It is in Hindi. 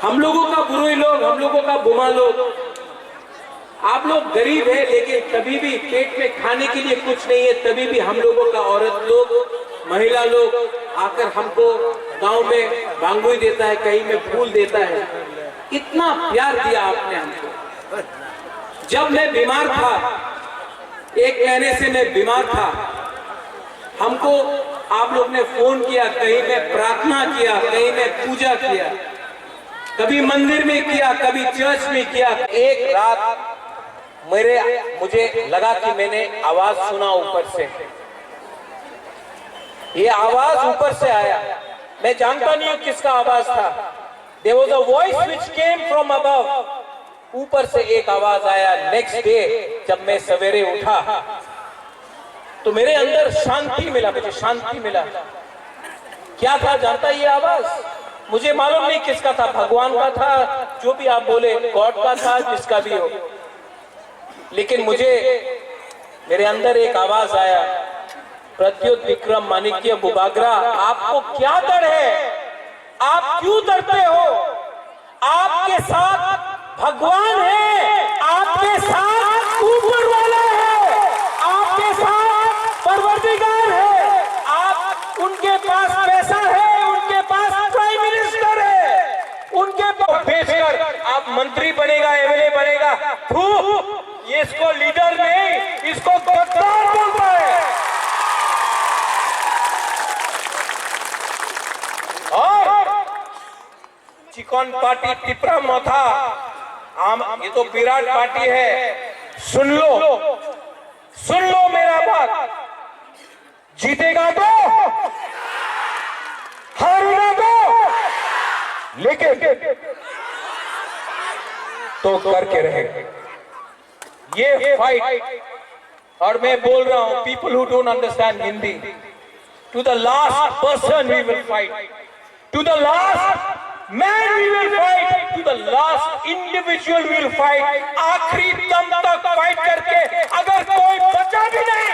हम लोगों का बुरोई लोग, हम लोगों का बुमा लोग, आप लोग गरीब है लेकिन कभी भी पेट में खाने के लिए कुछ नहीं है, तभी भी हम लोगों का औरत लोग, महिला लोग आकर हमको गांव में बांगुई देता है, कहीं में फूल देता है। इतना प्यार दिया आपने हमको। जब मैं बीमार था, 1 महीने से मैं बीमार था, हमको आप लोग ने फोन किया, कहीं में प्रार्थना किया, कहीं में पूजा किया, कभी मंदिर में किया, कभी चर्च में किया। एक रात मुझे लगा कि मैंने आवाज सुना ऊपर से, ये आवाज ऊपर से आया, मैं जानता नहीं हूं किसका आवाज था। There was a voice which came from above. ऊपर से एक आवाज आया। नेक्स्ट डे जब मैं सवेरे उठा तो मेरे अंदर शांति मिला, मुझे शांति मिला। क्या था जानता ये आवाज? मुझे मालूम नहीं किसका था, भगवान का था, जो भी आप बोले, गॉड का था, जिसका भी हो, लेकिन मेरे अंदर एक आवाज आया, प्रत्युत विक्रम माणिक्य बुबागरा, आपको क्या डर है? आप क्यों डरते हो? आपके साथ भगवान है, आपके साथ ऊपर वाला है, आपके साथ परवरदिगार है। आप उनके पास पैसा है, उनके पास प्राइम मिनिस्टर है, उनके पास भेजकर आप मंत्री बनेगा, एमएलए बनेगा। ये इसको लीडर नहीं, इसको गद्दार बोलता है। और चिकन पार्टी टिपरा मथा, ये तो विराट पार्टी है। सुन लो मेरा बात, जीतेगा तो, हारेगा तो, लेकिन तो करके रहेगा ये फाइट। और मैं बोल रहा हूं, people who don't understand Hindi, to the last person we will fight, to the last man we will fight, to the last individual we will fight. आखिरी दम तक फाइट करके अगर कोई बचा भी नहीं